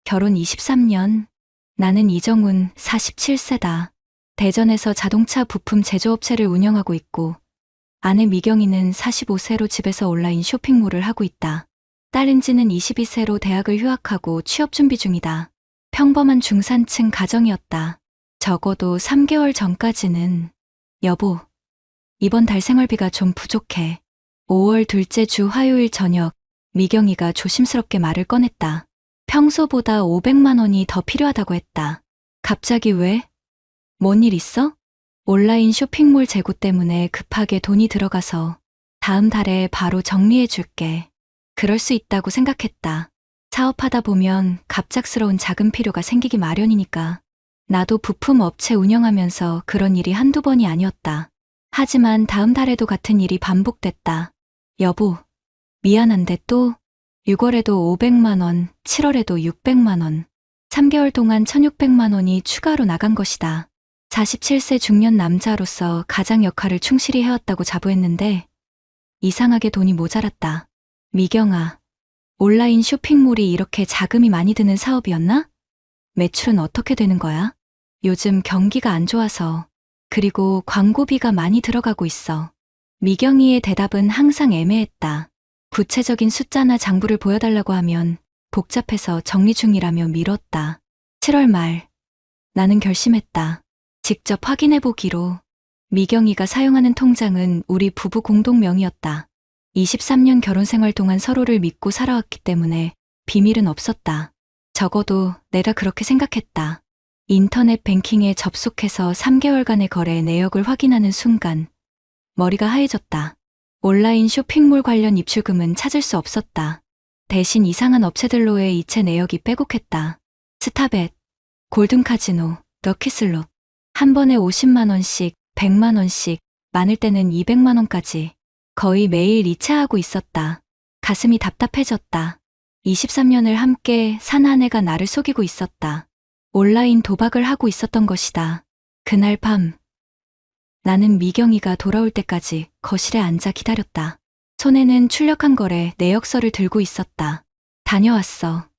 결혼 23년. 나는 이정훈 47세다. 대전에서 자동차 부품 제조업체를 운영하고 있고, 아내 미경이는 45세로 집에서 온라인 쇼핑몰을 하고 있다. 딸 은지는 22세로 대학을 휴학하고 취업 준비 중이다. 평범한 중산층 가정이었다. 적어도 3개월 전까지는 여보, 이번 달 생활비가 좀 부족해. 5월 둘째 주 화요일 저녁 미경이가 조심스럽게 말을 꺼냈다. 평소보다 500만 원이 더 필요하다고 했다. 갑자기 왜? 뭔 일 있어? 온라인 쇼핑몰 재고 때문에 급하게 돈이 들어가서 다음 달에 바로 정리해 줄게. 그럴 수 있다고 생각했다. 사업하다 보면 갑작스러운 자금 필요가 생기기 마련이니까. 나도 부품 업체 운영하면서 그런 일이 한두 번이 아니었다. 하지만 다음 달에도 같은 일이 반복됐다. 여보, 미안한데 또 6월에도 500만 원, 7월에도 600만 원, 3개월 동안 1600만 원이 추가로 나간 것이다. 47세 중년 남자로서 가장 역할을 충실히 해왔다고 자부했는데 이상하게 돈이 모자랐다. 미경아, 온라인 쇼핑몰이 이렇게 자금이 많이 드는 사업이었나? 매출은 어떻게 되는 거야? 요즘 경기가 안 좋아서. 그리고 광고비가 많이 들어가고 있어. 미경이의 대답은 항상 애매했다. 구체적인 숫자나 장부를 보여달라고 하면 복잡해서 정리 중이라며 미뤘다. 7월 말, 나는 결심했다. 직접 확인해보기로. 미경이가 사용하는 통장은 우리 부부 공동 명의였다. 23년 결혼 생활 동안 서로를 믿고 살아왔기 때문에 비밀은 없었다. 적어도 내가 그렇게 생각했다. 인터넷 뱅킹에 접속해서 3개월간의 거래 내역을 확인하는 순간 머리가 하얘졌다. 온라인 쇼핑몰 관련 입출금은 찾을 수 없었다. 대신 이상한 업체들로의 이체 내역이 빼곡했다. 스타벳, 골든카지노, 럭키슬롯. 한 번에 50만 원씩, 100만 원씩, 많을 때는 200만 원까지 거의 매일 이체하고 있었다. 가슴이 답답해졌다. 23년을 함께 산 아내가 나를 속이고 있었다. 온라인 도박을 하고 있었던 것이다. 그날 밤, 나는 미경이가 돌아올 때까지 거실에 앉아 기다렸다. 손에는 출력한 거래 내역서를 들고 있었다. 다녀왔어.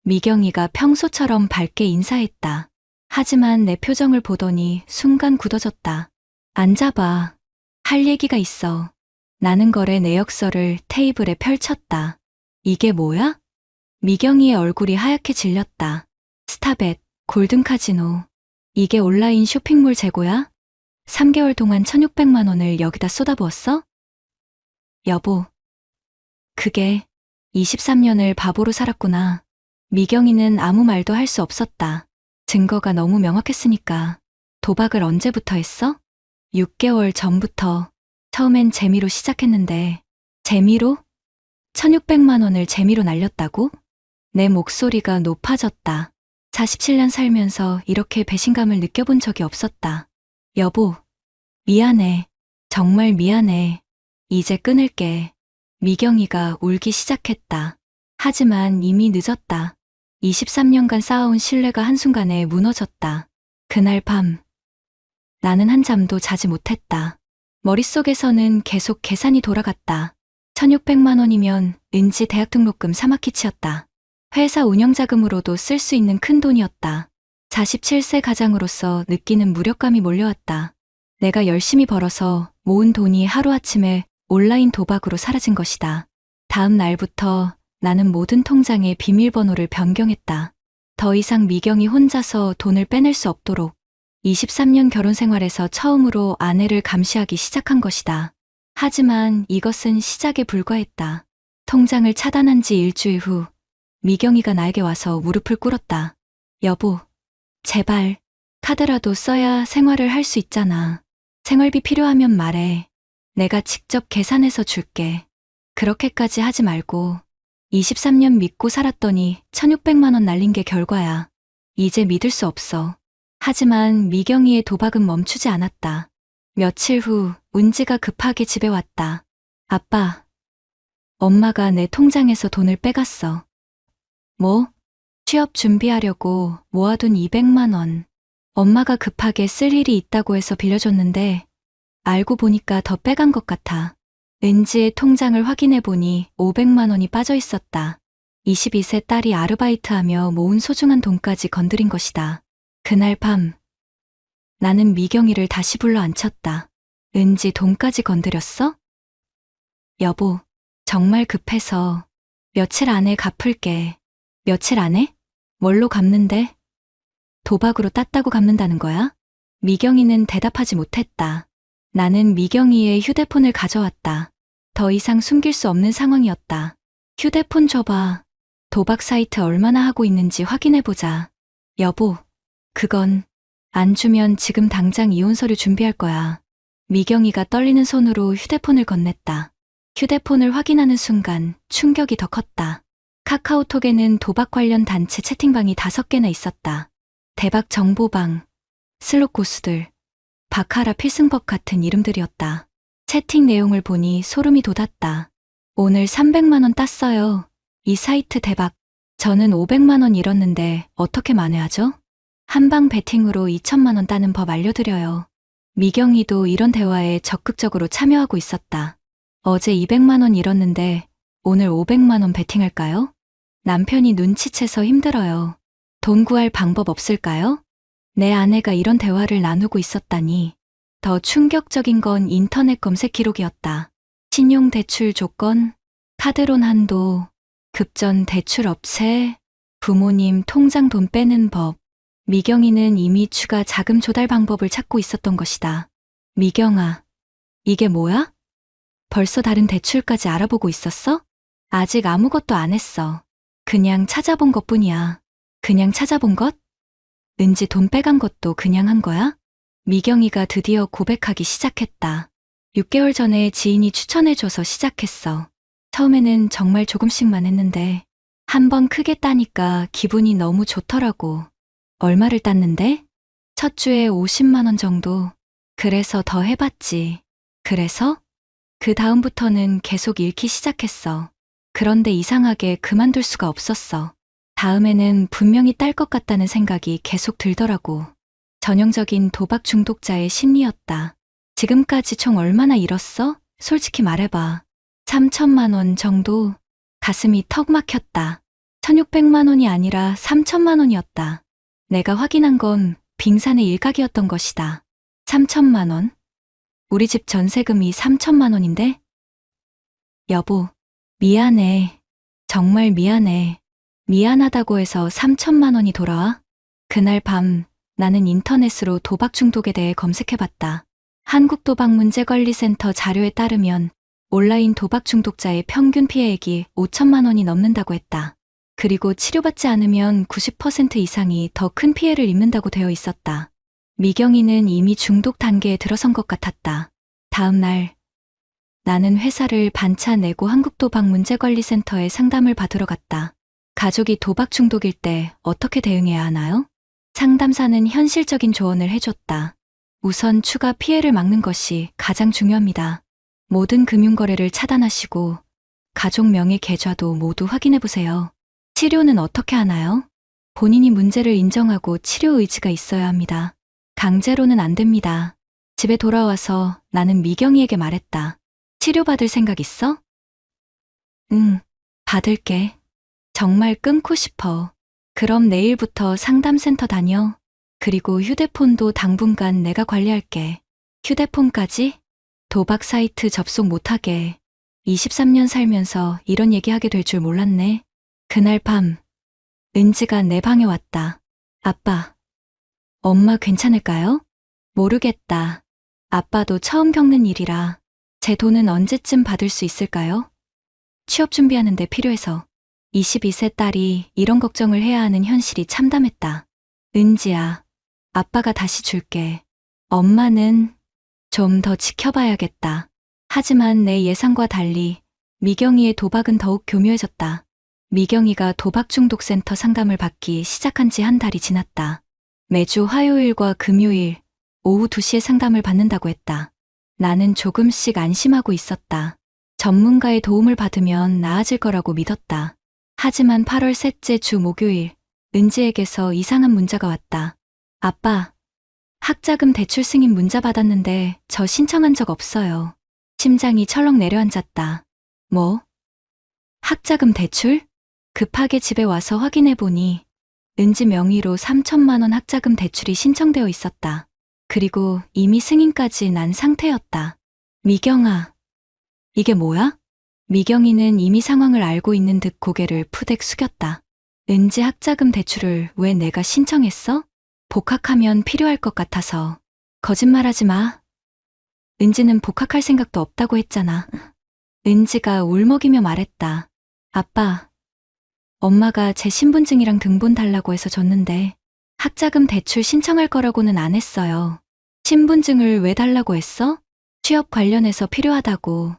미경이가 평소처럼 밝게 인사했다. 하지만 내 표정을 보더니 순간 굳어졌다. 앉아봐. 할 얘기가 있어. 나는 거래 내역서를 테이블에 펼쳤다. 이게 뭐야? 미경이의 얼굴이 하얗게 질렸다. 스타벳, 골든카지노. 이게 온라인 쇼핑몰 재고야? 3개월 동안 1600만 원을 여기다 쏟아부었어? 여보, 그게 23년을 바보로 살았구나. 미경이는 아무 말도 할 수 없었다. 증거가 너무 명확했으니까. 도박을 언제부터 했어? 6개월 전부터. 처음엔 재미로 시작했는데. 재미로? 1600만 원을 재미로 날렸다고? 내 목소리가 높아졌다. 47년 살면서 이렇게 배신감을 느껴본 적이 없었다. 여보, 미안해. 정말 미안해. 이제 끊을게. 미경이가 울기 시작했다. 하지만 이미 늦었다. 23년간 쌓아온 신뢰가 한순간에 무너졌다. 그날 밤, 나는 한잠도 자지 못했다. 머릿속에서는 계속 계산이 돌아갔다. 1600만 원이면 은지 대학 등록금 3학기치였다. 회사 운영자금으로도 쓸 수 있는 큰 돈이었다. 47세 가장으로서 느끼는 무력감이 몰려왔다. 내가 열심히 벌어서 모은 돈이 하루아침에 온라인 도박으로 사라진 것이다. 다음 날부터 나는 모든 통장의 비밀번호를 변경했다. 더 이상 미경이 혼자서 돈을 빼낼 수 없도록. 23년 결혼 생활에서 처음으로 아내를 감시하기 시작한 것이다. 하지만 이것은 시작에 불과했다. 통장을 차단한 지 일주일 후 미경이가 나에게 와서 무릎을 꿇었다. 여보, 제발 카드라도 써야 생활을 할 수 있잖아. 생활비 필요하면 말해. 내가 직접 계산해서 줄게. 그렇게까지 하지 말고. 23년 믿고 살았더니 1600만 원 날린 게 결과야. 이제 믿을 수 없어. 하지만 미경이의 도박은 멈추지 않았다. 며칠 후 은지가 급하게 집에 왔다. 아빠, 엄마가 내 통장에서 돈을 빼갔어. 뭐? 취업 준비하려고 모아둔 200만 원. 엄마가 급하게 쓸 일이 있다고 해서 빌려줬는데 알고 보니까 더 빼간 것 같아. 은지의 통장을 확인해보니 500만 원이 빠져 있었다. 22세 딸이 아르바이트하며 모은 소중한 돈까지 건드린 것이다. 그날 밤 나는 미경이를 다시 불러 앉혔다. 은지 돈까지 건드렸어? 여보, 정말 급해서 며칠 안에 갚을게. 며칠 안에? 뭘로 갚는데? 도박으로 땄다고 갚는다는 거야? 미경이는 대답하지 못했다. 나는 미경이의 휴대폰을 가져왔다. 더 이상 숨길 수 없는 상황이었다. 휴대폰 줘봐. 도박 사이트 얼마나 하고 있는지 확인해보자. 여보, 그건 안 주면 지금 당장 이혼 서류 준비할 거야. 미경이가 떨리는 손으로 휴대폰을 건넸다. 휴대폰을 확인하는 순간 충격이 더 컸다. 카카오톡에는 도박 관련 단체 채팅방이 5개나 있었다. 대박 정보방, 슬롯 고수들, 바카라 필승법 같은 이름들이었다. 채팅 내용을 보니 소름이 돋았다. 오늘 300만 원 땄어요. 이 사이트 대박. 저는 500만 원 잃었는데 어떻게 만회하죠? 한방 베팅으로 2천만 원 따는 법 알려드려요. 미경이도 이런 대화에 적극적으로 참여하고 있었다. 어제 200만 원 잃었는데 오늘 500만 원 베팅할까요? 남편이 눈치채서 힘들어요. 돈 구할 방법 없을까요? 내 아내가 이런 대화를 나누고 있었다니. 더 충격적인 건 인터넷 검색 기록이었다. 신용대출 조건, 카드론 한도, 급전 대출 업체, 부모님 통장 돈 빼는 법. 미경이는 이미 추가 자금 조달 방법을 찾고 있었던 것이다. 미경아, 이게 뭐야? 벌써 다른 대출까지 알아보고 있었어? 아직 아무것도 안 했어. 그냥 찾아본 것뿐이야. 그냥 찾아본 것? 은지 돈 빼간 것도 그냥 한 거야? 미경이가 드디어 고백하기 시작했다. 6개월 전에 지인이 추천해줘서 시작했어. 처음에는 정말 조금씩만 했는데 한 번 크게 따니까 기분이 너무 좋더라고. 얼마를 땄는데? 첫 주에 50만 원 정도. 그래서 더 해봤지. 그래서? 그 다음부터는 계속 잃기 시작했어. 그런데 이상하게 그만둘 수가 없었어. 다음에는 분명히 딸 것 같다는 생각이 계속 들더라고. 전형적인 도박 중독자의 심리였다. 지금까지 총 얼마나 잃었어? 솔직히 말해봐. 3천만 원 정도? 가슴이 턱 막혔다. 1,600만 원이 아니라 3천만 원이었다. 내가 확인한 건 빙산의 일각이었던 것이다. 3천만 원? 우리 집 전세금이 3천만 원인데? 여보, 미안해. 정말 미안해. 미안하다고 해서 3천만 원이 돌아와? 그날 밤 나는 인터넷으로 도박 중독에 대해 검색해봤다. 한국도박문제관리센터 자료에 따르면 온라인 도박 중독자의 평균 피해액이 5천만 원이 넘는다고 했다. 그리고 치료받지 않으면 90% 이상이 더 큰 피해를 입는다고 되어 있었다. 미경이는 이미 중독 단계에 들어선 것 같았다. 다음 날 나는 회사를 반차 내고 한국도박문제관리센터에 상담을 받으러 갔다. 가족이 도박 중독일 때 어떻게 대응해야 하나요? 상담사는 현실적인 조언을 해줬다. 우선 추가 피해를 막는 것이 가장 중요합니다. 모든 금융거래를 차단하시고 가족 명의 계좌도 모두 확인해보세요. 치료는 어떻게 하나요? 본인이 문제를 인정하고 치료 의지가 있어야 합니다. 강제로는 안 됩니다. 집에 돌아와서 나는 미경이에게 말했다. 치료받을 생각 있어? 응, 받을게. 정말 끊고 싶어. 그럼 내일부터 상담센터 다녀. 그리고 휴대폰도 당분간 내가 관리할게. 휴대폰까지? 도박 사이트 접속 못하게. 23년 살면서 이런 얘기하게 될 줄 몰랐네. 그날 밤, 은지가 내 방에 왔다. 아빠, 엄마 괜찮을까요? 모르겠다. 아빠도 처음 겪는 일이라. 제 돈은 언제쯤 받을 수 있을까요? 취업 준비하는데 필요해서. 22세 딸이 이런 걱정을 해야 하는 현실이 참담했다. 은지야, 아빠가 다시 줄게. 엄마는 좀 더 지켜봐야겠다. 하지만 내 예상과 달리 미경이의 도박은 더욱 교묘해졌다. 미경이가 도박중독센터 상담을 받기 시작한 지 한 달이 지났다. 매주 화요일과 금요일 오후 2시에 상담을 받는다고 했다. 나는 조금씩 안심하고 있었다. 전문가의 도움을 받으면 나아질 거라고 믿었다. 하지만 8월 셋째 주 목요일, 은지에게서 이상한 문자가 왔다. 아빠, 학자금 대출 승인 문자 받았는데 저 신청한 적 없어요. 심장이 철렁 내려앉았다. 뭐? 학자금 대출? 급하게 집에 와서 확인해 보니 은지 명의로 3천만 원 학자금 대출이 신청되어 있었다. 그리고 이미 승인까지 난 상태였다. 미경아, 이게 뭐야? 미경이는 이미 상황을 알고 있는 듯 고개를 푸댁 숙였다. 은지 학자금 대출을 왜 내가 신청했어? 복학하면 필요할 것 같아서. 거짓말하지 마. 은지는 복학할 생각도 없다고 했잖아. 은지가 울먹이며 말했다. 아빠, 엄마가 제 신분증이랑 등본 달라고 해서 줬는데 학자금 대출 신청할 거라고는 안 했어요. 신분증을 왜 달라고 했어? 취업 관련해서 필요하다고.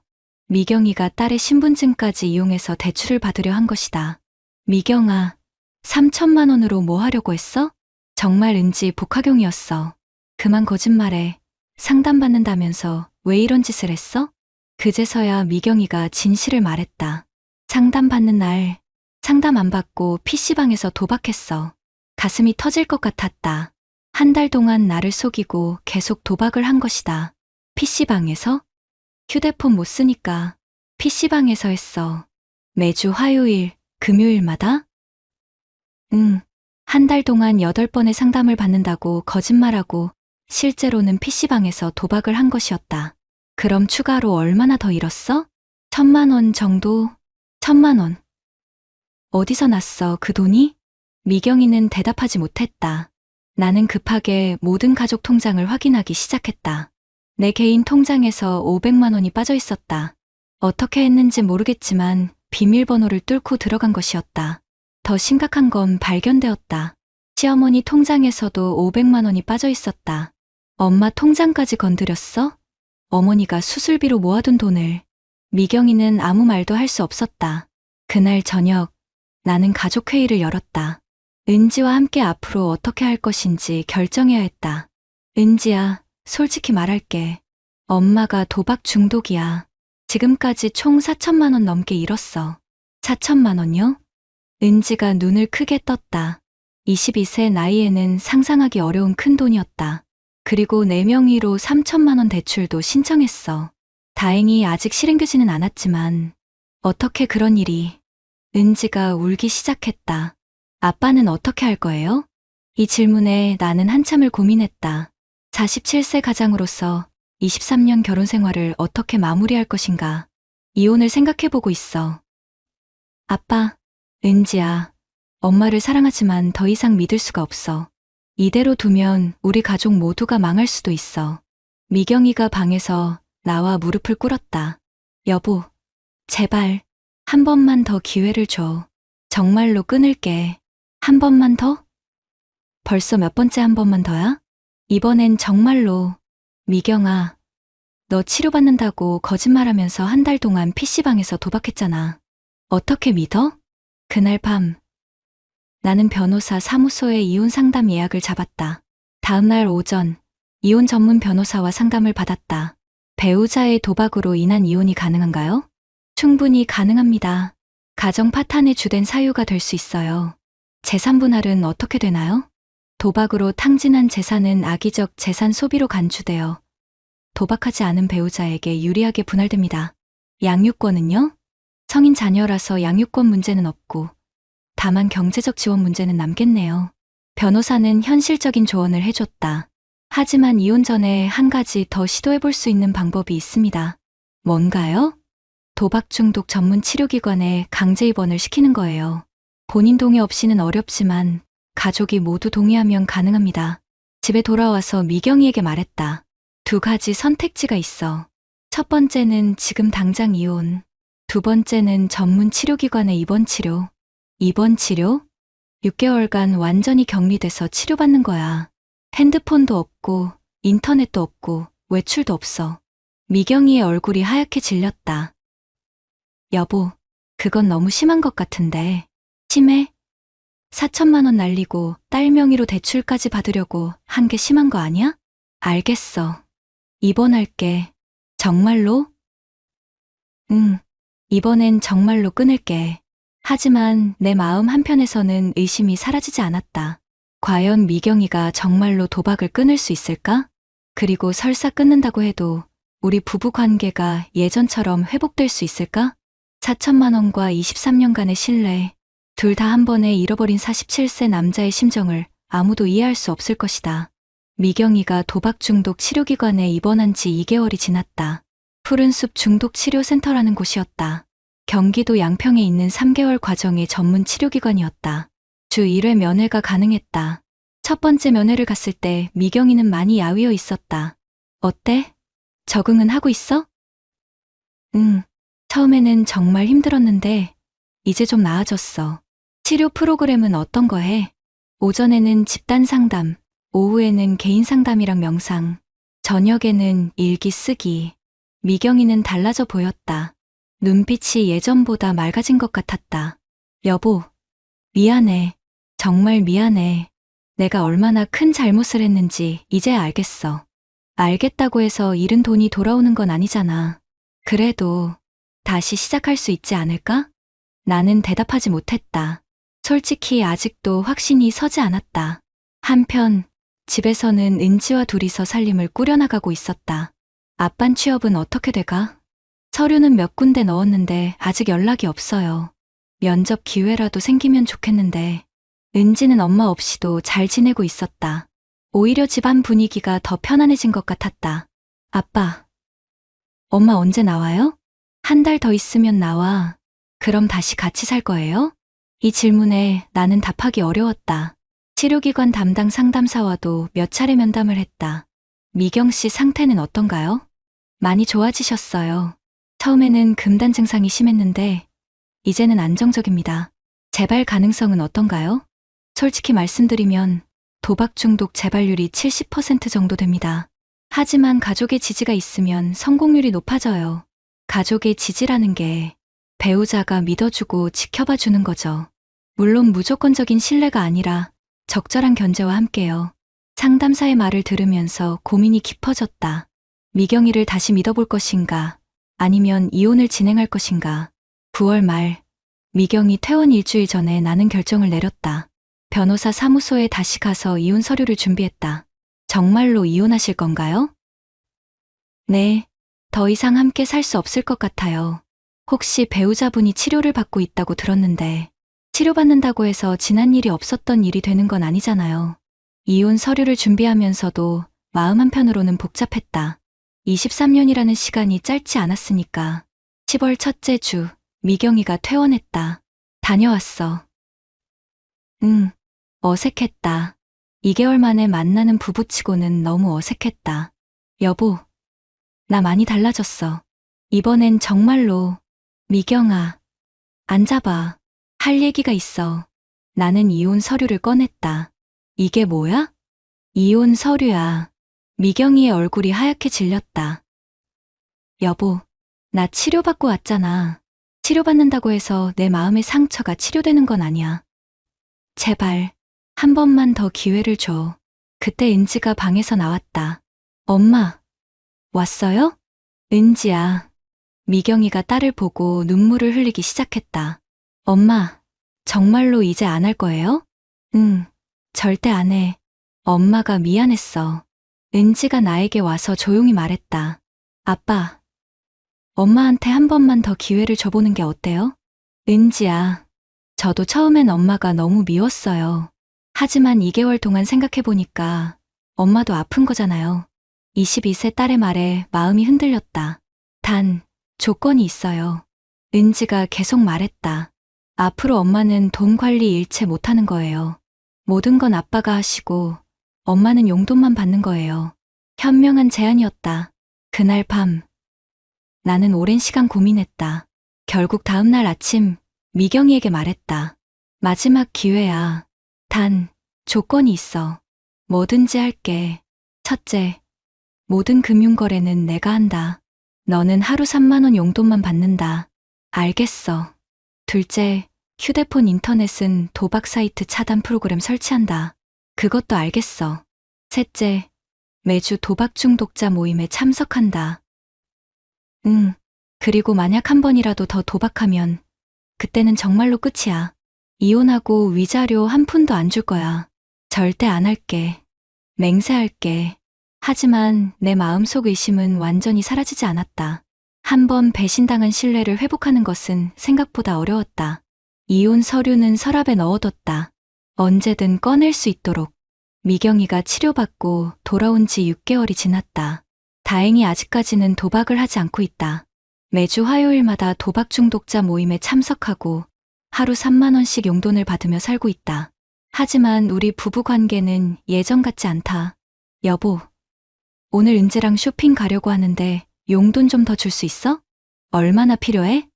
미경이가 딸의 신분증까지 이용해서 대출을 받으려 한 것이다. 미경아, 3천만 원으로 뭐 하려고 했어? 정말 은지 복학용이었어. 그만 거짓말해. 상담받는다면서 왜 이런 짓을 했어? 그제서야 미경이가 진실을 말했다. 상담받는 날, 상담 안 받고 PC방에서 도박했어. 가슴이 터질 것 같았다. 한 달 동안 나를 속이고 계속 도박을 한 것이다. PC방에서? 휴대폰 못 쓰니까 PC방에서 했어. 매주 화요일, 금요일마다? 응. 한 달 동안 8번의 상담을 받는다고 거짓말하고 실제로는 PC방에서 도박을 한 것이었다. 그럼 추가로 얼마나 더 잃었어? 1,000만 원 정도? 1,000만 원. 어디서 났어, 그 돈이? 미경이는 대답하지 못했다. 나는 급하게 모든 가족 통장을 확인하기 시작했다. 내 개인 통장에서 500만 원이 빠져 있었다. 어떻게 했는지 모르겠지만 비밀번호를 뚫고 들어간 것이었다. 더 심각한 건 발견되었다. 시어머니 통장에서도 500만 원이 빠져 있었다. 엄마 통장까지 건드렸어? 어머니가 수술비로 모아둔 돈을. 미경이는 아무 말도 할 수 없었다. 그날 저녁, 나는 가족회의를 열었다. 은지와 함께 앞으로 어떻게 할 것인지 결정해야 했다. 은지야, 솔직히 말할게. 엄마가 도박 중독이야. 지금까지 총 4천만 원 넘게 잃었어. 4천만 원요? 은지가 눈을 크게 떴다. 22세 나이에는 상상하기 어려운 큰 돈이었다. 그리고 내 명의로 3천만 원 대출도 신청했어. 다행히 아직 실행되지는 않았지만 어떻게 그런 일이. 은지가 울기 시작했다. 아빠는 어떻게 할 거예요? 이 질문에 나는 한참을 고민했다. 47세 가장으로서 23년 결혼 생활을 어떻게 마무리할 것인가. 이혼을 생각해보고 있어. 아빠, 은지야, 엄마를 사랑하지만 더 이상 믿을 수가 없어. 이대로 두면 우리 가족 모두가 망할 수도 있어. 미경이가 방에서 나와 무릎을 꿇었다. 여보, 제발 한 번만 더 기회를 줘. 정말로 끊을게. 한 번만 더? 벌써 몇 번째 한 번만 더야? 이번엔 정말로. 미경아, 너 치료받는다고 거짓말하면서 한 달 동안 PC방에서 도박했잖아. 어떻게 믿어? 그날 밤, 나는 변호사 사무소에 이혼 상담 예약을 잡았다. 다음날 오전, 이혼 전문 변호사와 상담을 받았다. 배우자의 도박으로 인한 이혼이 가능한가요? 충분히 가능합니다. 가정 파탄의 주된 사유가 될 수 있어요. 재산 분할은 어떻게 되나요? 도박으로 탕진한 재산은 악의적 재산 소비로 간주되어 도박하지 않은 배우자에게 유리하게 분할됩니다. 양육권은요? 성인 자녀라서 양육권 문제는 없고 다만 경제적 지원 문제는 남겠네요. 변호사는 현실적인 조언을 해줬다. 하지만 이혼 전에 한 가지 더 시도해볼 수 있는 방법이 있습니다. 뭔가요? 도박 중독 전문 치료기관에 강제 입원을 시키는 거예요. 본인 동의 없이는 어렵지만 가족이 모두 동의하면 가능합니다. 집에 돌아와서 미경이에게 말했다. 2가지 선택지가 있어. 첫 번째는 지금 당장 이혼. 2번째는 전문 치료기관의 입원 치료. 입원 치료? 6개월간 완전히 격리돼서 치료받는 거야. 핸드폰도 없고 인터넷도 없고 외출도 없어. 미경이의 얼굴이 하얗게 질렸다. 여보, 그건 너무 심한 것 같은데. 심해? 4천만 원 날리고 딸 명의로 대출까지 받으려고 한 게 심한 거 아니야? 알겠어. 입원할게. 정말로? 응, 이번엔 정말로 끊을게. 하지만 내 마음 한편에서는 의심이 사라지지 않았다. 과연 미경이가 정말로 도박을 끊을 수 있을까? 그리고 설사 끊는다고 해도 우리 부부 관계가 예전처럼 회복될 수 있을까? 4천만 원과 23년간의 신뢰, 둘 다 한 번에 잃어버린 47세 남자의 심정을 아무도 이해할 수 없을 것이다. 미경이가 도박 중독 치료기관에 입원한 지 2개월이 지났다. 푸른숲 중독치료센터라는 곳이었다. 경기도 양평에 있는 3개월 과정의 전문 치료기관이었다. 주 1회 면회가 가능했다. 첫 번째 면회를 갔을 때 미경이는 많이 야위어 있었다. 어때? 적응은 하고 있어? 응. 처음에는 정말 힘들었는데 이제 좀 나아졌어. 치료 프로그램은 어떤 거 해? 오전에는 집단 상담, 오후에는 개인 상담이랑 명상, 저녁에는 일기 쓰기. 미경이는 달라져 보였다. 눈빛이 예전보다 맑아진 것 같았다. 여보, 미안해. 정말 미안해. 내가 얼마나 큰 잘못을 했는지 이제 알겠어. 알겠다고 해서 잃은 돈이 돌아오는 건 아니잖아. 그래도 다시 시작할 수 있지 않을까? 나는 대답하지 못했다. 솔직히 아직도 확신이 서지 않았다. 한편 집에서는 은지와 둘이서 살림을 꾸려나가고 있었다. 아빤 취업은 어떻게 돼가? 서류는 몇 군데 넣었는데 아직 연락이 없어요. 면접 기회라도 생기면 좋겠는데. 은지는 엄마 없이도 잘 지내고 있었다. 오히려 집안 분위기가 더 편안해진 것 같았다. 아빠, 엄마 언제 나와요? 한 달 더 있으면 나와. 그럼 다시 같이 살 거예요? 이 질문에 나는 답하기 어려웠다. 치료기관 담당 상담사와도 몇 차례 면담을 했다. 미경 씨 상태는 어떤가요? 많이 좋아지셨어요. 처음에는 금단 증상이 심했는데 이제는 안정적입니다. 재발 가능성은 어떤가요? 솔직히 말씀드리면 도박 중독 재발률이 70% 정도 됩니다. 하지만 가족의 지지가 있으면 성공률이 높아져요. 가족의 지지라는 게 배우자가 믿어주고 지켜봐 주는 거죠. 물론 무조건적인 신뢰가 아니라 적절한 견제와 함께요. 상담사의 말을 들으면서 고민이 깊어졌다. 미경이를 다시 믿어볼 것인가, 아니면 이혼을 진행할 것인가. 9월 말, 미경이 퇴원 일주일 전에 나는 결정을 내렸다. 변호사 사무소에 다시 가서 이혼 서류를 준비했다. 정말로 이혼하실 건가요? 네, 더 이상 함께 살 수 없을 것 같아요. 혹시 배우자분이 치료를 받고 있다고 들었는데 치료받는다고 해서 지난 일이 없었던 일이 되는 건 아니잖아요. 이혼 서류를 준비하면서도 마음 한편으로는 복잡했다. 23년이라는 시간이 짧지 않았으니까. 10월 첫째 주, 미경이가 퇴원했다. 다녀왔어. 응, 어색했다. 2개월 만에 만나는 부부치고는 너무 어색했다. 여보, 나 많이 달라졌어. 이번엔 정말로. 미경아, 앉아봐. 할 얘기가 있어. 나는 이혼 서류를 꺼냈다. 이게 뭐야? 이혼 서류야. 미경이의 얼굴이 하얗게 질렸다. 여보, 나 치료받고 왔잖아. 치료받는다고 해서 내 마음의 상처가 치료되는 건 아니야. 제발, 한 번만 더 기회를 줘. 그때 은지가 방에서 나왔다. 엄마, 왔어요? 은지야. 미경이가 딸을 보고 눈물을 흘리기 시작했다. 엄마, 정말로 이제 안 할 거예요? 응, 절대 안 해. 엄마가 미안했어. 은지가 나에게 와서 조용히 말했다. 아빠, 엄마한테 한 번만 더 기회를 줘보는 게 어때요? 은지야, 저도 처음엔 엄마가 너무 미웠어요. 하지만 2개월 동안 생각해보니까 엄마도 아픈 거잖아요. 22세 딸의 말에 마음이 흔들렸다. 단, 조건이 있어요. 은지가 계속 말했다. 앞으로 엄마는 돈 관리 일체 못하는 거예요. 모든 건 아빠가 하시고 엄마는 용돈만 받는 거예요. 현명한 제안이었다. 그날 밤, 나는 오랜 시간 고민했다. 결국 다음날 아침 미경이에게 말했다. 마지막 기회야. 단, 조건이 있어. 뭐든지 할게. 첫째, 모든 금융거래는 내가 한다. 너는 하루 3만 원 용돈만 받는다. 알겠어. 둘째, 휴대폰 인터넷은 도박 사이트 차단 프로그램 설치한다. 그것도 알겠어. 셋째, 매주 도박 중독자 모임에 참석한다. 응. 그리고 만약 한 번이라도 더 도박하면 그때는 정말로 끝이야. 이혼하고 위자료 한 푼도 안 줄 거야. 절대 안 할게. 맹세할게. 하지만 내 마음속 의심은 완전히 사라지지 않았다. 한 번 배신당한 신뢰를 회복하는 것은 생각보다 어려웠다. 이혼 서류는 서랍에 넣어뒀다. 언제든 꺼낼 수 있도록. 미경이가 치료받고 돌아온 지 6개월이 지났다. 다행히 아직까지는 도박을 하지 않고 있다. 매주 화요일마다 도박 중독자 모임에 참석하고 하루 3만 원씩 용돈을 받으며 살고 있다. 하지만 우리 부부 관계는 예전 같지 않다. 여보, 오늘 은지랑 쇼핑 가려고 하는데 용돈 좀 더 줄 수 있어? 얼마나 필요해?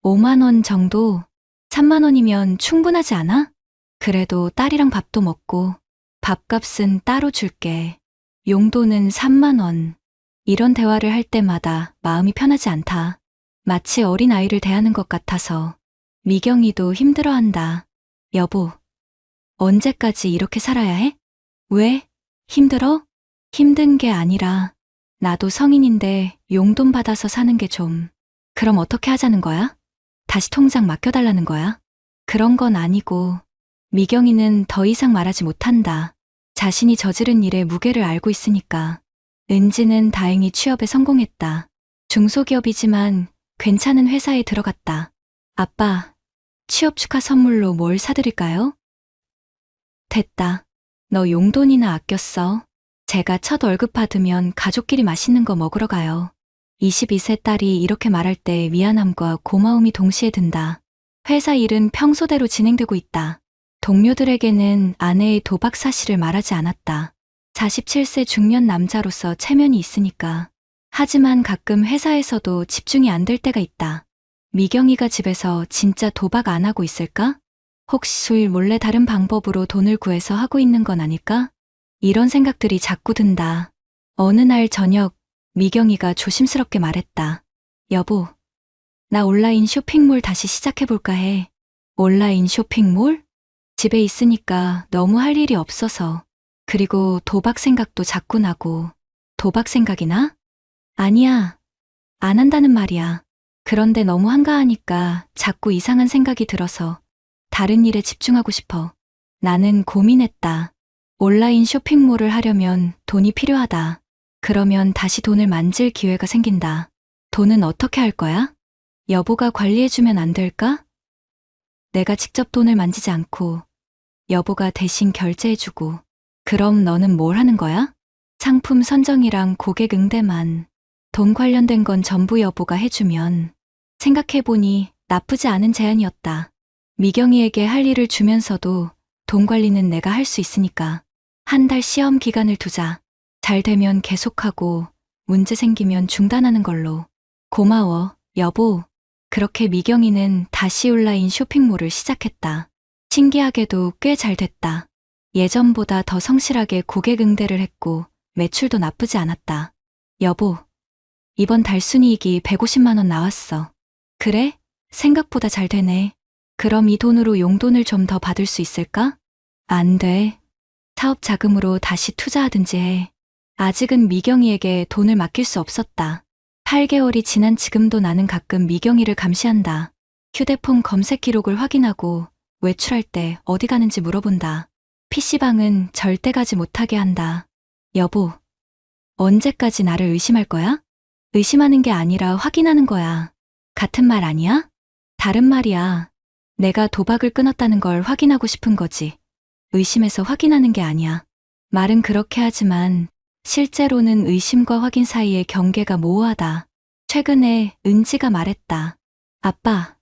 5만 원 정도? 3만 원이면 충분하지 않아? 그래도 딸이랑 밥도 먹고 밥값은 따로 줄게. 용돈은 3만 원. 이런 대화를 할 때마다 마음이 편하지 않다. 마치 어린아이를 대하는 것 같아서. 미경이도 힘들어한다. 여보, 언제까지 이렇게 살아야 해? 왜? 힘들어? 힘든 게 아니라 나도 성인인데 용돈 받아서 사는 게 좀. 그럼 어떻게 하자는 거야? 다시 통장 맡겨달라는 거야? 그런 건 아니고. 미경이는 더 이상 말하지 못한다. 자신이 저지른 일의 무게를 알고 있으니까. 은지는 다행히 취업에 성공했다. 중소기업이지만 괜찮은 회사에 들어갔다. 아빠, 취업 축하 선물로 뭘 사드릴까요? 됐다. 너 용돈이나 아껴 써. 제가 첫 월급 받으면 가족끼리 맛있는 거 먹으러 가요. 22세 딸이 이렇게 말할 때 미안함과 고마움이 동시에 든다. 회사 일은 평소대로 진행되고 있다. 동료들에게는 아내의 도박 사실을 말하지 않았다. 47세 중년 남자로서 체면이 있으니까. 하지만 가끔 회사에서도 집중이 안 될 때가 있다. 미경이가 집에서 진짜 도박 안 하고 있을까? 혹시 술 몰래 다른 방법으로 돈을 구해서 하고 있는 건 아닐까? 이런 생각들이 자꾸 든다. 어느 날 저녁, 미경이가 조심스럽게 말했다. 여보, 나 온라인 쇼핑몰 다시 시작해볼까 해. 온라인 쇼핑몰? 집에 있으니까 너무 할 일이 없어서. 그리고 도박 생각도 자꾸 나고. 도박 생각이 나? 아니야. 안 한다는 말이야. 그런데 너무 한가하니까 자꾸 이상한 생각이 들어서 다른 일에 집중하고 싶어. 나는 고민했다. 온라인 쇼핑몰을 하려면 돈이 필요하다. 그러면 다시 돈을 만질 기회가 생긴다. 돈은 어떻게 할 거야? 여보가 관리해주면 안 될까? 내가 직접 돈을 만지지 않고 여보가 대신 결제해주고. 그럼 너는 뭘 하는 거야? 상품 선정이랑 고객 응대만. 돈 관련된 건 전부 여보가 해주면. 생각해보니 나쁘지 않은 제안이었다. 미경이에게 할 일을 주면서도 돈 관리는 내가 할 수 있으니까. 한 달 시험 기간을 두자. 잘 되면 계속하고 문제 생기면 중단하는 걸로. 고마워, 여보. 그렇게 미경이는 다시 온라인 쇼핑몰을 시작했다. 신기하게도 꽤 잘 됐다. 예전보다 더 성실하게 고객 응대를 했고 매출도 나쁘지 않았다. 여보, 이번 달 순이익이 150만 원 나왔어. 그래? 생각보다 잘 되네. 그럼 이 돈으로 용돈을 좀 더 받을 수 있을까? 안 돼. 사업 자금으로 다시 투자하든지 해. 아직은 미경이에게 돈을 맡길 수 없었다. 8개월이 지난 지금도 나는 가끔 미경이를 감시한다. 휴대폰 검색 기록을 확인하고 외출할 때 어디 가는지 물어본다. PC방은 절대 가지 못하게 한다. 여보, 언제까지 나를 의심할 거야? 의심하는 게 아니라 확인하는 거야. 같은 말 아니야? 다른 말이야. 내가 도박을 끊었다는 걸 확인하고 싶은 거지. 의심해서 확인하는 게 아니야. 말은 그렇게 하지만 실제로는 의심과 확인 사이의 경계가 모호하다. 최근에 은지가 말했다. 아빠,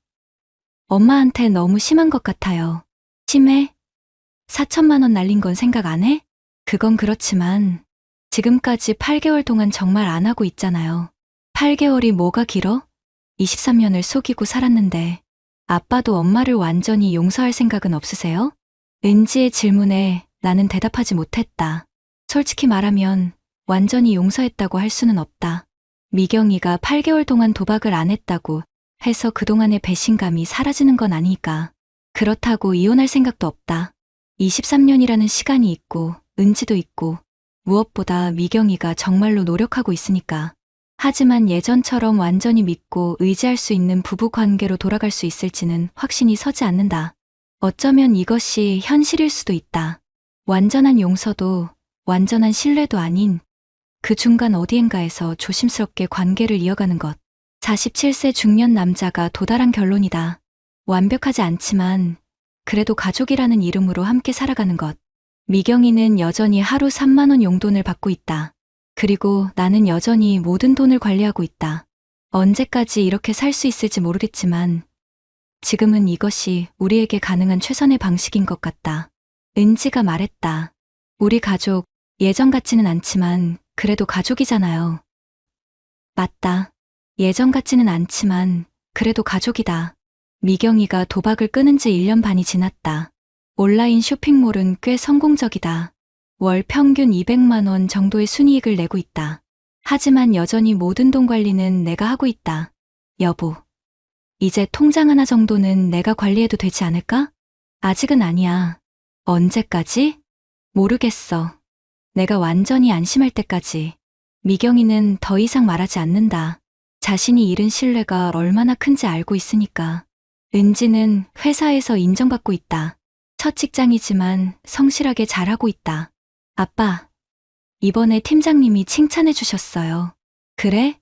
엄마한테 너무 심한 것 같아요. 심해? 4천만 원 날린 건 생각 안 해? 그건 그렇지만 지금까지 8개월 동안 정말 안 하고 있잖아요. 8개월이 뭐가 길어? 23년을 속이고 살았는데 아빠도 엄마를 완전히 용서할 생각은 없으세요? 은지의 질문에 나는 대답하지 못했다. 솔직히 말하면 완전히 용서했다고 할 수는 없다. 미경이가 8개월 동안 도박을 안 했다고 해서 그동안의 배신감이 사라지는 건 아니니까. 그렇다고 이혼할 생각도 없다. 23년이라는 시간이 있고 은지도 있고 무엇보다 미경이가 정말로 노력하고 있으니까. 하지만 예전처럼 완전히 믿고 의지할 수 있는 부부 관계로 돌아갈 수 있을지는 확신이 서지 않는다. 어쩌면 이것이 현실일 수도 있다. 완전한 용서도 완전한 신뢰도 아닌 그 중간 어디엔가에서 조심스럽게 관계를 이어가는 것. 47세 중년 남자가 도달한 결론이다. 완벽하지 않지만 그래도 가족이라는 이름으로 함께 살아가는 것. 미경이는 여전히 하루 3만 원 용돈을 받고 있다. 그리고 나는 여전히 모든 돈을 관리하고 있다. 언제까지 이렇게 살 수 있을지 모르겠지만 지금은 이것이 우리에게 가능한 최선의 방식인 것 같다. 은지가 말했다. 우리 가족, 예전 같지는 않지만 그래도 가족이잖아요. 맞다. 예전 같지는 않지만 그래도 가족이다. 미경이가 도박을 끊은 지 1년 반이 지났다. 온라인 쇼핑몰은 꽤 성공적이다. 월 평균 200만 원 정도의 순이익을 내고 있다. 하지만 여전히 모든 돈 관리는 내가 하고 있다. 여보, 이제 통장 하나 정도는 내가 관리해도 되지 않을까? 아직은 아니야. 언제까지? 모르겠어. 내가 완전히 안심할 때까지. 미경이는 더 이상 말하지 않는다. 자신이 잃은 신뢰가 얼마나 큰지 알고 있으니까. 은지는 회사에서 인정받고 있다. 첫 직장이지만 성실하게 잘하고 있다. 아빠, 이번에 팀장님이 칭찬해 주셨어요. 그래?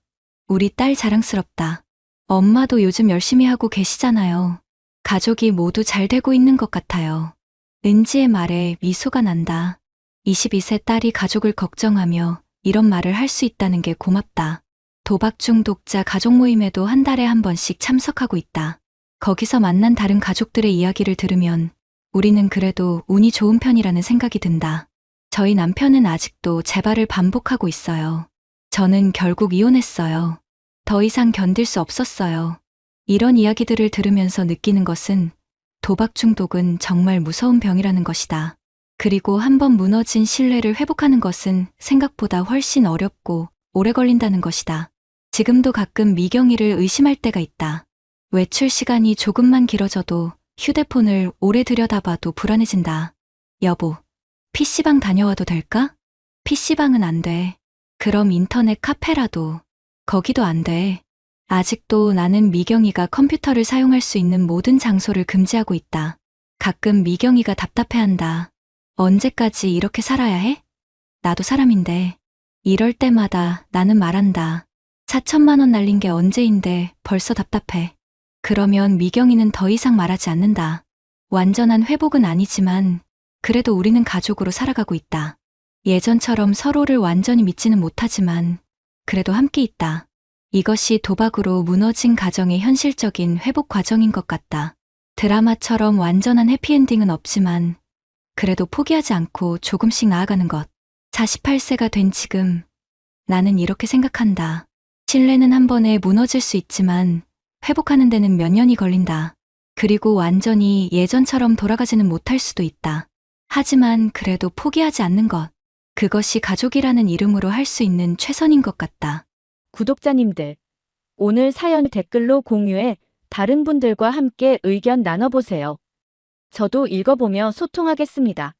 우리 딸 자랑스럽다. 엄마도 요즘 열심히 하고 계시잖아요. 가족이 모두 잘 되고 있는 것 같아요. 은지의 말에 미소가 난다. 22세 딸이 가족을 걱정하며 이런 말을 할 수 있다는 게 고맙다. 도박 중독자 가족 모임에도 한 달에 한 번씩 참석하고 있다. 거기서 만난 다른 가족들의 이야기를 들으면 우리는 그래도 운이 좋은 편이라는 생각이 든다. 저희 남편은 아직도 재발을 반복하고 있어요. 저는 결국 이혼했어요. 더 이상 견딜 수 없었어요. 이런 이야기들을 들으면서 느끼는 것은 도박 중독은 정말 무서운 병이라는 것이다. 그리고 한번 무너진 신뢰를 회복하는 것은 생각보다 훨씬 어렵고 오래 걸린다는 것이다. 지금도 가끔 미경이를 의심할 때가 있다. 외출 시간이 조금만 길어져도 휴대폰을 오래 들여다봐도 불안해진다. 여보, PC방 다녀와도 될까? PC방은 안 돼. 그럼 인터넷 카페라도. 거기도 안 돼. 아직도 나는 미경이가 컴퓨터를 사용할 수 있는 모든 장소를 금지하고 있다. 가끔 미경이가 답답해한다. 언제까지 이렇게 살아야 해? 나도 사람인데. 이럴 때마다 나는 말한다. 4천만 원 날린 게 언제인데 벌써 답답해. 그러면 미경이는 더 이상 말하지 않는다. 완전한 회복은 아니지만 그래도 우리는 가족으로 살아가고 있다. 예전처럼 서로를 완전히 믿지는 못하지만 그래도 함께 있다. 이것이 도박으로 무너진 가정의 현실적인 회복 과정인 것 같다. 드라마처럼 완전한 해피엔딩은 없지만 그래도 포기하지 않고 조금씩 나아가는 것. 48세가 된 지금 나는 이렇게 생각한다. 신뢰는 한 번에 무너질 수 있지만 회복하는 데는 몇 년이 걸린다. 그리고 완전히 예전처럼 돌아가지는 못할 수도 있다. 하지만 그래도 포기하지 않는 것. 그것이 가족이라는 이름으로 할 수 있는 최선인 것 같다. 구독자님들, 오늘 사연 댓글로 공유해 다른 분들과 함께 의견 나눠보세요. 저도 읽어보며 소통하겠습니다.